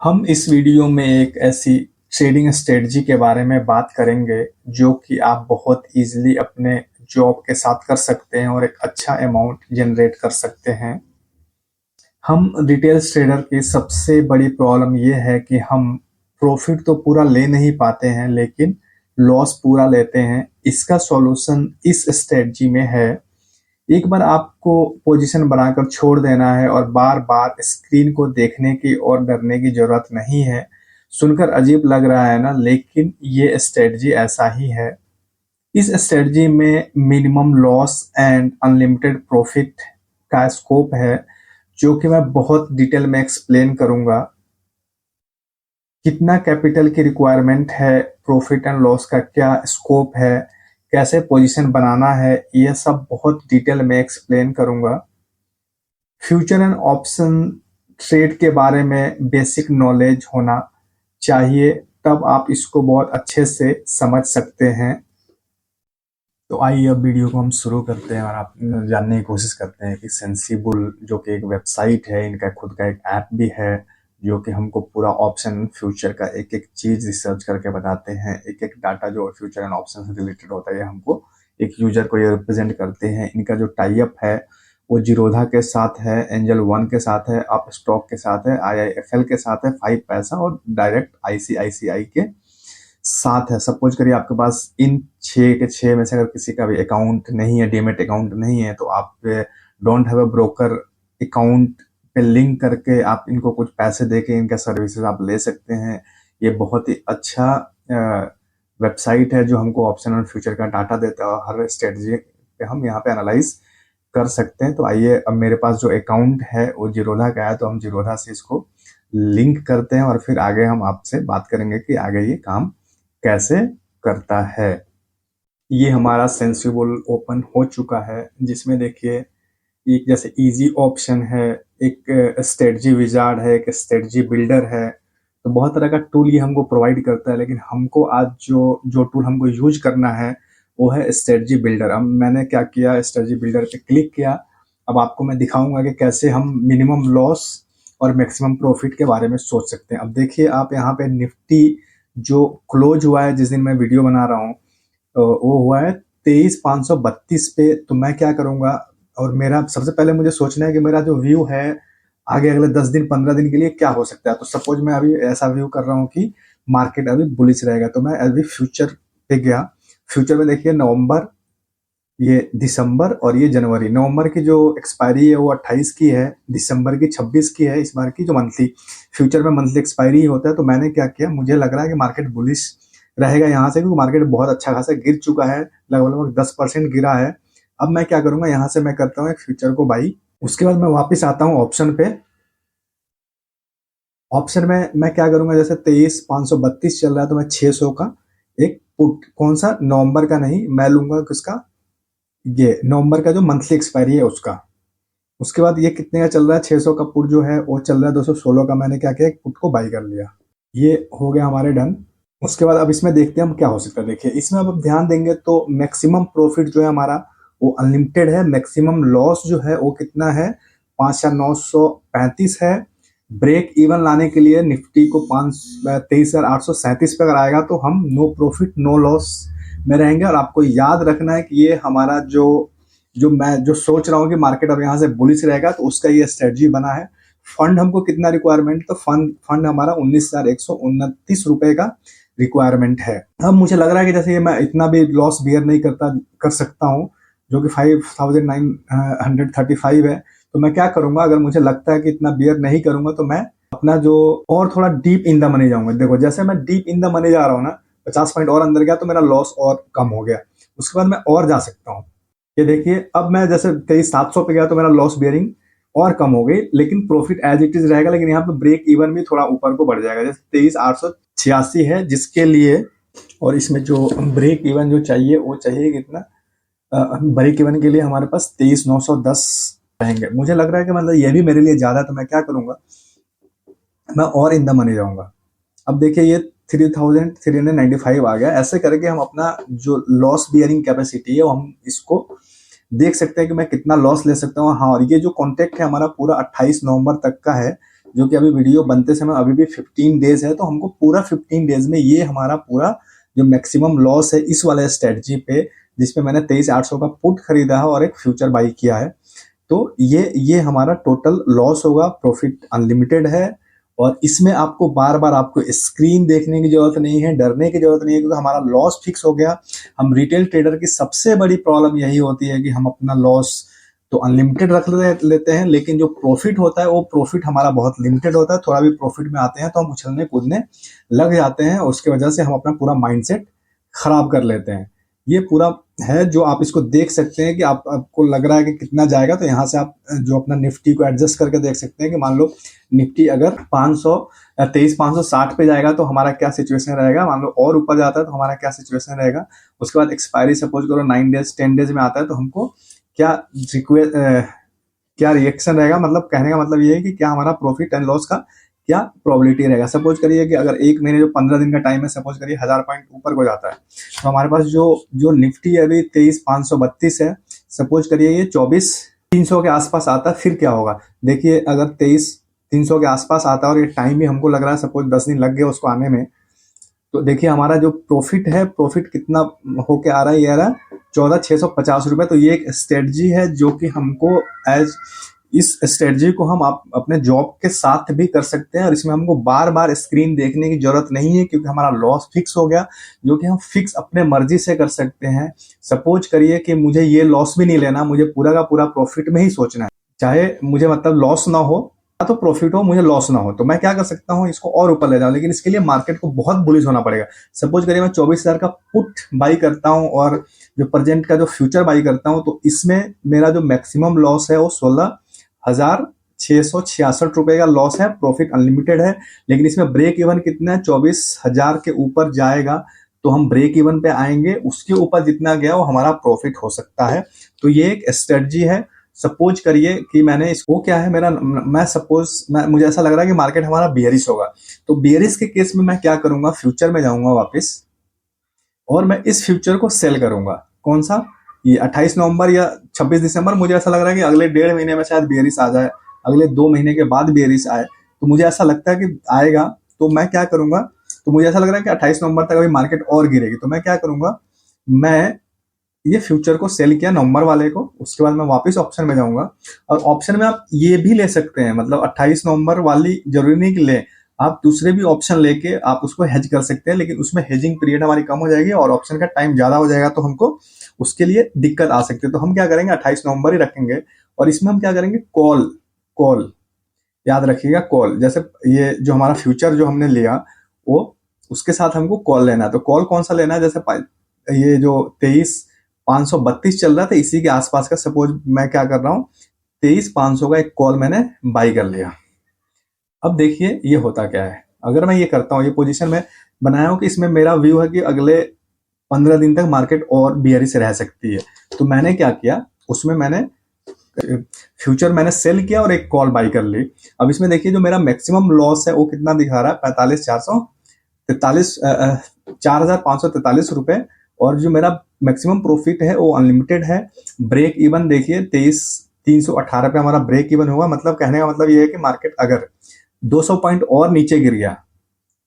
हम इस वीडियो में एक ऐसी ट्रेडिंग स्ट्रेटजी के बारे में बात करेंगे जो कि आप बहुत इजीली अपने जॉब के साथ कर सकते हैं और एक अच्छा अमाउंट जनरेट कर सकते हैं। हम रिटेल ट्रेडर की सबसे बड़ी प्रॉब्लम ये है कि हम प्रॉफिट तो पूरा ले नहीं पाते हैं लेकिन लॉस पूरा लेते हैं। इसका सॉल्यूशन इस स्ट्रेटजी में है। एक बार आपको पोजीशन बनाकर छोड़ देना है और बार बार स्क्रीन को देखने की और डरने की जरूरत नहीं है। सुनकर अजीब लग रहा है ना, लेकिन ये स्ट्रेटजी ऐसा ही है। इस स्ट्रेटजी में minimum loss and unlimited profit का स्कोप है, जो कि मैं बहुत डिटेल में एक्सप्लेन करूंगा। कितना कैपिटल की रिक्वायरमेंट है, प्रॉफिट एंड लॉस का क्या स्कोप है, कैसे पोजीशन बनाना है, यह सब बहुत डिटेल में एक्सप्लेन करूंगा। फ्यूचर एंड ऑप्शन ट्रेड के बारे में बेसिक नॉलेज होना चाहिए, तब आप इसको बहुत अच्छे से समझ सकते हैं। तो आइए अब वीडियो को हम शुरू करते हैं और आप जानने की कोशिश करते हैं कि सेंसिबल जो कि एक वेबसाइट है, इनका खुद का एक ऐप भी है जो कि हमको पूरा ऑप्शन फ्यूचर का एक एक चीज रिसर्च करके बताते हैं। एक एक डाटा जो फ्यूचर एंड ऑप्शन से रिलेटेड होता है, हमको एक यूजर को ये रिप्रेजेंट करते हैं। इनका जो टाई अप है वो जीरोधा के साथ है, एंजल वन के साथ है, अप स्टॉक के साथ है, IIFL के साथ है, 5 पैसा और डायरेक्ट ICICI के साथ है। सपोज करिए आपके पास इन 6 के 6 में से अगर किसी का भी अकाउंट नहीं है, डीमेट अकाउंट नहीं है, तो आप don't have a broker account पे लिंक करके आप इनको कुछ पैसे देके इनका सर्विसेज आप ले सकते हैं। ये बहुत ही अच्छा वेबसाइट है जो हमको ऑप्शन और फ्यूचर का डाटा देता है। हर स्ट्रेटजी पे हम यहाँ पे एनालाइज कर सकते हैं। तो आइए, अब मेरे पास जो अकाउंट है वो जीरोधा का है, तो हम जीरोधा से इसको लिंक करते हैं और फिर आगे हम आपसे बात करेंगे कि आगे ये काम कैसे करता है। ये हमारा सेंसिबल ओपन हो चुका है, जिसमें देखिए एक जैसे इजी ऑप्शन है, एक स्ट्रेटजी विजार्ड है, एक स्ट्रेटजी बिल्डर है। तो बहुत तरह का टूल ये हमको प्रोवाइड करता है, लेकिन हमको आज जो जो टूल हमको यूज करना है वो है स्ट्रेटजी बिल्डर। अब मैंने क्या किया, स्ट्रेटजी बिल्डर पे क्लिक किया। अब आपको मैं दिखाऊंगा कि कैसे हम मिनिमम लॉस और मैक्सिमम प्रॉफिट के बारे में सोच सकते हैं। अब देखिए आप यहाँ पे निफ्टी जो क्लोज हुआ है जिस दिन मैं वीडियो बना रहा हूँ, तो वो हुआ है 23,532 पे। तो मैं क्या करूंगा, और मेरा सबसे पहले मुझे सोचना है कि मेरा जो व्यू है आगे अगले 10 दिन 15 दिन के लिए क्या हो सकता है। तो सपोज मैं अभी ऐसा व्यू कर रहा हूँ कि मार्केट अभी बुलिश रहेगा, तो मैं अभी फ्यूचर पे गया। फ्यूचर में देखिए नवंबर, ये दिसंबर और ये जनवरी। नवंबर की जो एक्सपायरी है वो 28 की है, दिसंबर की 26 की है। इस बार की जो मंथली फ्यूचर में मंथली एक्सपायरी होता है। तो मैंने क्या किया, मुझे लग रहा है कि मार्केट बुलिश रहेगा यहाँ से, क्योंकि मार्केट बहुत अच्छा खासा गिर चुका है, लगभग 10% गिरा है। अब मैं क्या करूंगा, यहाँ से मैं करता हूँ एक फ्यूचर को बाई। उसके बाद मैं वापस आता हूँ ऑप्शन पे। ऑप्शन में मैं क्या करूंगा, जैसे 23,532 चल रहा है तो मैं 600 का एक पुट, कौन सा, नवंबर का नहीं, मैं लूंगा किसका, ये नवंबर का जो मंथली एक्सपायरी है उसका। उसके बाद ये कितने का चल रहा है, 600 का पुट जो है वो चल रहा है 216 का। मैंने क्या किया, एक पुट को बाई कर लिया। ये हो गया हमारे डन। उसके बाद अब इसमें देखते हैं हम क्या हो सकता है। देखिए इसमें अब ध्यान देंगे तो मैक्सिमम प्रॉफिट जो है हमारा वो अनलिमिटेड है। मैक्सिमम लॉस जो है वो कितना है, 5,935 है। ब्रेक इवन लाने के लिए निफ्टी को 23,837 पे अगर आएगा तो हम नो प्रॉफिट नो लॉस में रहेंगे। और आपको याद रखना है कि ये हमारा जो जो मैं जो सोच रहा हूँ कि मार्केट अब यहाँ से बुलिश रहेगा, तो उसका ये स्ट्रेटजी बना है। फंड हमको कितना रिक्वायरमेंट, तो फंड हमारा 19,129 रुपए का रिक्वायरमेंट है। अब मुझे लग रहा है कि जैसे ये मैं इतना भी लॉस बियर नहीं कर सकता हूँ, जो कि 5,935 है। तो मैं क्या करूंगा, अगर मुझे लगता है कि इतना बियर नहीं करूंगा तो मैं अपना जो और थोड़ा डीप इन द मनी जाऊंगा। देखो जैसे मैं डीप इन द मनी जा रहा हूँ ना, 50 पॉइंट और अंदर गया तो मेरा लॉस और कम हो गया। उसके बाद मैं और जा सकता हूँ। ये देखिए अब मैं जैसे 23,700 पे गया तो मेरा लॉस बियरिंग और कम हो गई, लेकिन प्रॉफिट एज इट इज रहेगा। लेकिन यहाँ पे ब्रेक इवन भी थोड़ा ऊपर को बढ़ जाएगा, जैसे 23,886 है जिसके लिए। और इसमें जो ब्रेक इवन जो चाहिए वो चाहिए कितना, ब्रेक इवन के लिए हमारे पास 23,910 रहेंगे। मुझे लग रहा है कि मतलब ये भी मेरे लिए ज्यादा है, तो मैं क्या करूंगा, मैं और इन द मनी जाऊंगा। अब देखिए ये 3,395 आ गया। ऐसे करके हम अपना जो लॉस बियरिंग कैपेसिटी है वो हम इसको देख सकते हैं कि मैं कितना लॉस ले सकता हूँ। हाँ, और ये जो कॉन्ट्रैक्ट है हमारा पूरा 28 नवंबर तक का है, जो कि अभी वीडियो बनते समय अभी भी 15 डेज है, तो हमको पूरा 15 डेज में ये हमारा पूरा जो मैक्सिमम लॉस है इस वाले स्ट्रेटजी पे, जिसपे मैंने 23,800 का पुट खरीदा है और एक फ्यूचर बाई किया है, तो ये हमारा टोटल लॉस होगा। प्रॉफिट अनलिमिटेड है और इसमें आपको बार बार आपको स्क्रीन देखने की जरूरत नहीं है, डरने की जरूरत नहीं है, क्योंकि हमारा लॉस फिक्स हो गया। हम रिटेल ट्रेडर की सबसे बड़ी प्रॉब्लम यही होती है कि हम अपना लॉस तो अनलिमिटेड रख लेते हैं, लेकिन जो प्रॉफिट होता है वो प्रॉफिट हमारा बहुत लिमिटेड होता है। थोड़ा भी प्रॉफिट में आते हैं तो हम उछलने कूदने लग जाते हैं और उसकी वजह से हम अपना पूरा माइंडसेट खराब कर लेते हैं। ये पूरा है जो आप इसको देख सकते हैं कि आपको लग रहा है कि कितना जाएगा, तो यहाँ से आप जो अपना निफ्टी को एडजस्ट करके देख सकते हैं कि मान लो निफ्टी अगर 23,560 पे जाएगा तो हमारा क्या सिचुएशन रहेगा, मान लो और ऊपर जाता है तो हमारा क्या सिचुएशन रहेगा। उसके बाद एक्सपायरी सपोज करो 9 डेज 10 डेज में आता है तो हमको क्या रिएक्शन रहेगा, मतलब कहने का मतलब ये है कि क्या हमारा प्रॉफिट एंड लॉस का क्या प्रोबेबिलिटी रहेगा। सपोज करिए कि अगर एक महीने जो 15 दिन का टाइम है, सपोज करिए 1000 पॉइंट ऊपर को जाता है, तो हमारे पास जो निफ्टी अभी 23,532 है, सपोज करिए ये 24,300 के आसपास आता है, फिर क्या होगा। देखिए अगर 23,300 के आसपास आता है और ये टाइम भी हमको लग रहा है सपोज 10 दिन लग गए उसको आने में, तो देखिए हमारा जो प्रॉफिट है, प्रॉफिट कितना होके आ रहा है, ये आ रहा है 14,650 रुपए। तो ये एक स्ट्रेटजी है जो कि हमको इस स्ट्रेटजी को हम अपने जॉब के साथ भी कर सकते हैं और इसमें हमको बार बार स्क्रीन देखने की जरूरत नहीं है, क्योंकि हमारा लॉस फिक्स हो गया, जो कि हम फिक्स अपने मर्जी से कर सकते हैं। सपोज करिए कि मुझे ये लॉस भी नहीं लेना, मुझे पूरा का पूरा प्रॉफिट में ही सोचना है, चाहे मुझे मतलब लॉस ना हो तो प्रॉफिट हो, मुझे लॉस ना हो, तो मैं क्या कर सकता हूँ, इसको और ऊपर ले जाऊं, लेकिन इसके लिए मार्केट को बहुत बुलिश होना पड़ेगा। सपोज करिए मैं 24,000 का पुट बाई करता हूँ और जो प्रेजेंट का जो फ्यूचर बाई करता हूँ, तो इसमें मेरा जो मैक्सिमम लॉस है वो 16,666 रुपए का लॉस है। प्रॉफिट अनलिमिटेड है, लेकिन इसमें ब्रेक इवन कितना है, 24,000 के ऊपर जाएगा तो हम ब्रेक इवन पे आएंगे, उसके ऊपर जितना गया वो हमारा प्रॉफिट हो सकता है। तो ये एक स्ट्रेटजी है। सपोज करिए कि मैंने इसको क्या है मेरा मुझे ऐसा लग रहा है कि मार्केट हमारा बियरिश होगा, तो बियरिश के केस में मैं क्या करूंगा, फ्यूचर में जाऊंगा वापस और मैं इस फ्यूचर को सेल करूंगा। कौन सा, ये 28 नवंबर या 26 दिसंबर, मुझे ऐसा लग रहा है कि अगले 1.5 महीने में शायद बियरिश आ जाए, अगले 2 महीने के बाद बियरिश आए, तो मुझे ऐसा लगता है कि आएगा। तो मैं क्या करूंगा, तो मुझे ऐसा लग रहा है कि 28 नवंबर तक अभी मार्केट और गिरेगी, तो मैं क्या करूंगा, मैं ये फ्यूचर को सेल किया नवंबर वाले को, उसके बाद मैं वापस ऑप्शन में जाऊंगा। और ऑप्शन में आप ये भी ले सकते हैं, मतलब 28 नवंबर वाली जरूरी नहीं कि ले, आप दूसरे भी ऑप्शन लेके आप उसको हेज कर सकते हैं, लेकिन उसमें हेजिंग पीरियड हमारी कम हो जाएगी और ऑप्शन का टाइम ज्यादा हो जाएगा, तो हमको उसके लिए दिक्कत आ सकती है। तो हम क्या करेंगे, 28 नवंबर ही रखेंगे और इसमें हम क्या करेंगे, कॉल याद रखिएगा, कॉल। जैसे ये जो हमारा फ्यूचर जो हमने लिया वो उसके साथ हमको कॉल लेना है, तो कॉल कौन सा लेना है, जैसे ये जो 23,532 चल रहा था इसी के आसपास का, सपोज मैं क्या कर रहा हूँ 23,500 का एक कॉल मैंने बाई कर लिया। अब देखिए ये होता क्या है, अगर मैं ये करता हूँ, ये पोजीशन में बनाया हूँ कि इसमें मेरा व्यू है कि अगले 15 दिन तक मार्केट और बियरिश रह सकती है, तो मैंने क्या किया, उसमें मैंने फ्यूचर मैंने सेल किया और एक कॉल बाई कर ली। अब इसमें देखिए जो मेरा मैक्सिमम लॉस है वो कितना दिखा रहा है, 4,543 रुपए, और जो मेरा मैक्सिमम प्रॉफिट है वो अनलिमिटेड है। ब्रेक इवन देखिए 23,318 पे हमारा ब्रेक इवन होगा, मतलब कहने का मतलब ये है कि मार्केट अगर 200 पॉइंट और नीचे गिर गया,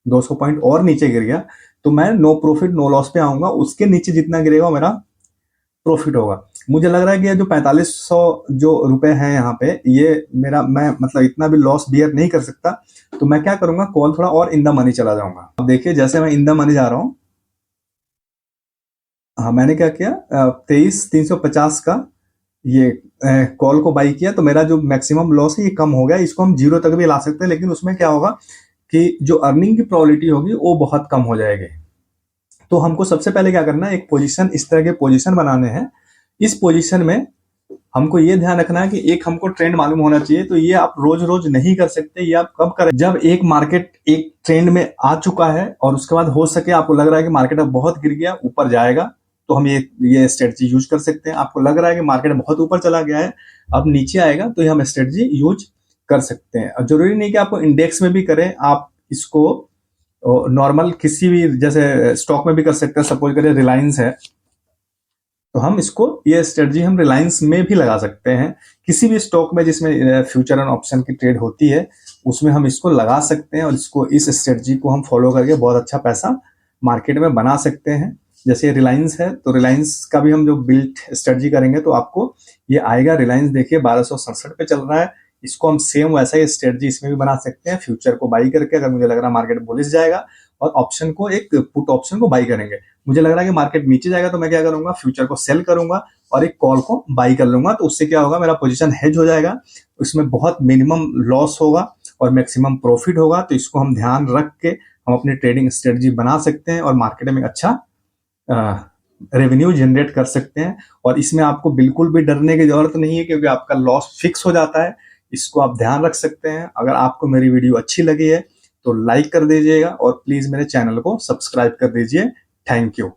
200 पॉइंट और नीचे गिर गया, तो मैं नो प्रॉफिट नो लॉस पे आऊंगा, उसके नीचे जितना गिरेगा मेरा प्रॉफिट होगा। मुझे लग रहा है कि ये जो 4500 जो रुपए हैं यहाँ पे, ये मैं मतलब इतना भी लॉस बियर नहीं कर सकता, तो मैं क्या करूंगा, कॉल थोड़ा और इन द मनी चला जाऊंगा। अब देखिए जैसे मैं इन द मनी जा रहा हूँ, हाँ मैंने क्या किया, 23,350 का ये कॉल को बाई किया, तो मेरा जो मैक्सिमम लॉस है ये कम हो गया। इसको हम 0 तक भी ला सकते हैं, लेकिन उसमें क्या होगा कि जो अर्निंग की प्रोबेबिलिटी होगी वो बहुत कम हो जाएगी। तो हमको सबसे पहले क्या करना है, एक पोजीशन, इस तरह के पोजीशन बनाने हैं। इस पोजीशन में हमको ये ध्यान रखना है कि एक हमको ट्रेंड मालूम होना चाहिए, तो ये आप रोज रोज नहीं कर सकते, ये आप कब करें, जब एक मार्केट एक ट्रेंड में आ चुका है और उसके बाद हो सके आपको लग रहा है कि मार्केट अब बहुत गिर गया, ऊपर जाएगा, तो हम ये स्ट्रेटजी यूज कर सकते हैं। आपको लग रहा है कि मार्केट बहुत ऊपर चला गया है, अब नीचे आएगा, तो ये हम स्ट्रेटजी यूज कर सकते हैं। जरूरी नहीं कि आपको इंडेक्स में भी करें, आप इसको नॉर्मल किसी भी जैसे स्टॉक में भी कर सकते हैं। सपोज करिए रिलायंस है, तो हम इसको ये स्ट्रेटजी हम रिलायंस में भी लगा सकते हैं, किसी भी स्टॉक में जिसमें फ्यूचर एंड ऑप्शन की ट्रेड होती है उसमें हम इसको लगा सकते हैं और इसको इस स्ट्रेटजी को हम फॉलो करके बहुत अच्छा पैसा मार्केट में बना सकते हैं। जैसे रिलायंस है तो रिलायंस का भी हम जो बिल्ट स्ट्रेटजी करेंगे तो आपको ये आएगा। रिलायंस देखिए 1267 पे चल रहा है, इसको हम सेम वैसा ही स्ट्रेटजी इसमें भी बना सकते हैं। फ्यूचर को बाई करके अगर मुझे लग रहा है मार्केट बुलिश जाएगा, और ऑप्शन को एक पुट ऑप्शन को बाई करेंगे। मुझे लग रहा है कि मार्केट नीचे जाएगा तो मैं क्या करूंगा, फ्यूचर को सेल करूंगा और एक कॉल को बाई कर लूंगा। तो उससे क्या होगा, मेरा पोजीशन हेज हो जाएगा, उसमें बहुत मिनिमम लॉस होगा और मैक्सिमम प्रॉफिट होगा। तो इसको हम ध्यान रख के हम अपनी ट्रेडिंग स्ट्रेटजी बना सकते हैं और मार्केट में अच्छा रेवेन्यू जनरेट कर सकते हैं। और इसमें आपको बिल्कुल भी डरने की जरूरत नहीं है क्योंकि आपका लॉस फिक्स हो जाता है। इसको आप ध्यान रख सकते हैं। अगर आपको मेरी वीडियो अच्छी लगी है तो लाइक कर दीजिएगा और प्लीज मेरे चैनल को सब्सक्राइब कर दीजिए। Thank you.